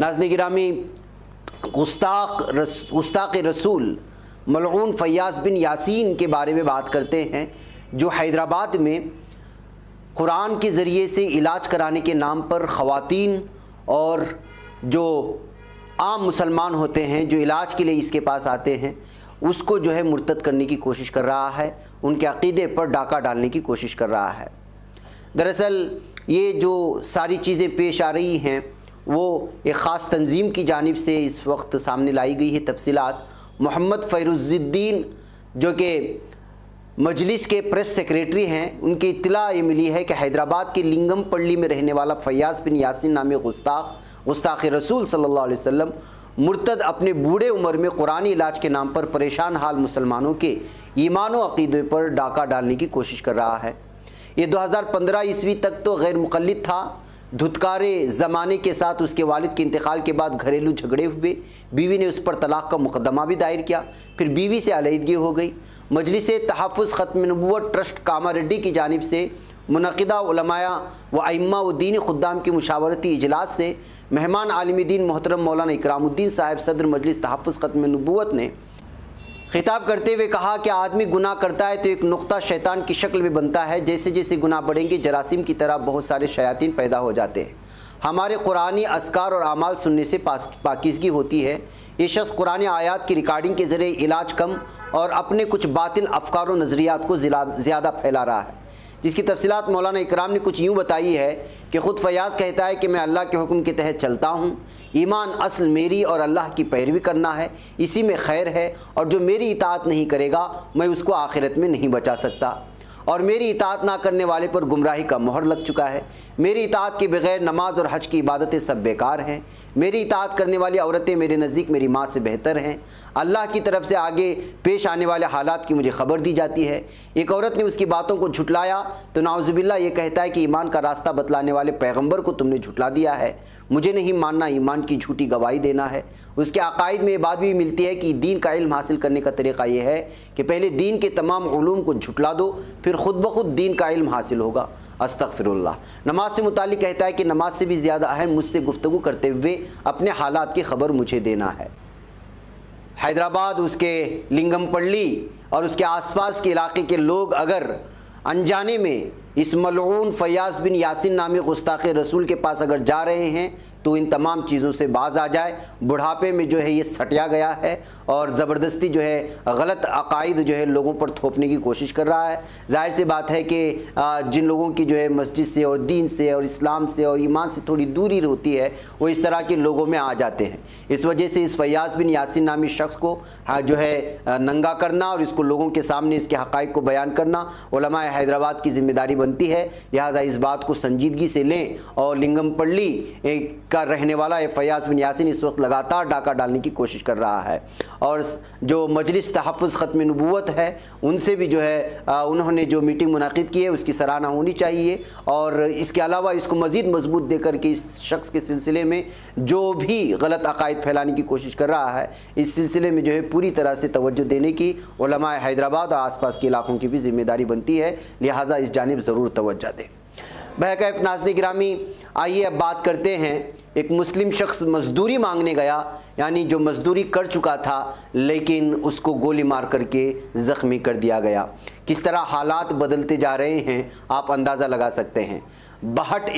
नाज़रीन गिरामी, गुस्ताख़ रसूल मलऊन फ़याज़ बिन यासीन के बारे में बात करते हैं, जो हैदराबाद में कुरान के ज़रिए से इलाज कराने के नाम पर ख़वातीन और जो आम मुसलमान होते हैं जो इलाज के लिए इसके पास आते हैं उसको जो है मुर्तद करने की कोशिश कर रहा है, उनके अक़ीदे पर डाका डालने की कोशिश कर रहा है। दरअसल ये जो सारी चीज़ें पेश आ रही हैं वो एक ख़ास तंजीम की जानिब से इस वक्त सामने लाई गई है तफसीलात। मोहम्मद फ़ैरुज़ुद्दीन जो कि मजलिस के प्रेस सेक्रेटरी हैं, उनकी इत्तला ये मिली है कि हैदराबाद के लिंगमपल्ली में रहने वाला फ़याज़ बिन यासीन नामी गुस्ताख़ रसूल सल्लल्लाहु अलैहि वसल्लम मुर्तद अपने बूढ़े उम्र में कुरानी इलाज के नाम पर परेशान हाल मुसलमानों के ईमान व अक़ीदे पर डाका डालने की कोशिश कर रहा है। ये 2015 ईस्वी तक तो गैर मुक़ल्लिद था। धुतकारे ज़माने के साथ उसके वालिद के इंतकाल के बाद घरेलू झगड़े हुए, बीवी ने उस पर तलाक़ का मुक़दमा भी दायर किया, फिर बीवी से अलहदगी हो गई। मजलिस तहफ़्फ़ुज़ ख़त्म नबूवत ट्रस्ट कामारेड्डी की जानिब से मुनक़िदा उलमाया व अइम्मा व दीनी खुद्दाम की मुशावरती इजलास से मेहमान आलिम दीन मोहतरम मौलाना इकरामुद्दीन साहब सदर मजलिस तहफ़्फ़ुज़ ख़त्म नबूवत ने खिताब करते हुए कहा कि आदमी गुनाह करता है तो एक नुक्ता शैतान की शक्ल में बनता है। जैसे जैसे गुनाह बढ़ेंगे जरासीम की तरह बहुत सारे शयातीन पैदा हो जाते हैं। हमारे कुरानी अस्कार और आमाल सुनने से पाकीज़गी होती है। ये शख्स कुरानी आयात की रिकॉर्डिंग के ज़रिए इलाज कम और अपने कुछ बातिल अफकार व नज़रियात को ज़्यादा फैला रहा है, जिसकी तफसीलात मौलाना इकराम ने कुछ यूँ बताई है कि ख़ुद फ़याज़ कहता है कि मैं अल्लाह के हुक्म के तहत चलता हूँ। ईमान असल मेरी और अल्लाह की पैरवी करना है, इसी में खैर है, और जो मेरी इताअत नहीं करेगा मैं उसको आखिरत में नहीं बचा सकता, और मेरी इताअत ना करने वाले पर गुमराही का मोहर लग चुका है। मेरी इताअत के बग़ैर नमाज और हज की इबादतें सब बेकार हैं। मेरी इताअत करने वाली औरतें मेरे नज़दीक मेरी माँ से बेहतर हैं। अल्लाह की तरफ से आगे पेश आने वाले हालात की मुझे ख़बर दी जाती है। एक औरत ने उसकी बातों को झुटलाया तो नाउज़ुबिल्लाह ये कहता है कि ईमान का रास्ता बतलाने वाले पैगम्बर को तुमने झुटला दिया है, मुझे नहीं मानना, ईमान की झूठी गवाही देना है। उसके अकायद में ये बात भी मिलती है कि दीन का इल्म हासिल करने का तरीक़ा ये है कि पहले दीन के तमाम उलूम को झुटला दो, फिर ख़ुद ब खुद दीन का इल्म हासिल होगा। अस्तग़फिरुल्लाह। नमाज से मुतालिक कहता है कि नमाज से भी ज़्यादा अहम मुझसे गुफ्तगू करते हुए अपने हालात की खबर मुझे देना है। हैदराबाद, उसके लिंगमपल्ली और उसके आसपास के इलाके के लोग अगर अनजाने में इस मलऊन फ़याज़ बिन यासीन नामी गुस्ताख़ रसूल के पास अगर जा रहे हैं तो इन तमाम चीज़ों से बाज आ जाए। बुढ़ापे में जो है ये सटिया गया है और ज़बरदस्ती जो है गलत अकायद जो है लोगों पर थोपने की कोशिश कर रहा है। जाहिर सी बात है कि जिन लोगों की जो है मस्जिद से और दीन से और इस्लाम से और ईमान से थोड़ी दूरी होती है वो इस तरह के लोगों में आ जाते हैं। इस वजह से इस फ़याज़ बिन यासीन नामी शख्स को जो है नंगा करना और इसको लोगों के सामने इसके हक़ाइक़ को बयान करना उलमाए हैदराबाद की ज़िम्मेदारी बनती है। लिहाजा इस बात को संजीदगी से लें। और लिंगमपल्ली का रहने वाला फ़याज़ बिन यासीन इस वक्त लगातार डाका डालने की कोशिश कर रहा है, और जो मजलिस तहफ़्फ़ुज़ ख़त्म नबूवत है उनसे भी जो है उन्होंने जो मीटिंग मुनाक़िद की है उसकी सराहना होनी चाहिए। और इसके अलावा इसको मज़ीद मजबूत देकर के इस शख्स के सिलसिले में जो भी गलत अकायद फैलाने की कोशिश कर रहा है इस सिलसिले में जो है पूरी तरह से तवज्जो देने की उलमाए हैदराबाद और आसपास के इलाकों की भी ज़िम्मेदारी बनती है। लिहाजा इस जानिब ज़रूर तवज्जो दें। बहरकैफ़ नाज़रीन गिरामी, आइए अब बात करते हैं। एक मुस्लिम शख्स मज़दूरी मांगने गया, यानी जो मज़दूरी कर चुका था लेकिन उसको गोली मार करके ज़ख्मी कर दिया गया। किस तरह हालात बदलते जा रहे हैं आप अंदाज़ा लगा सकते हैं। बहट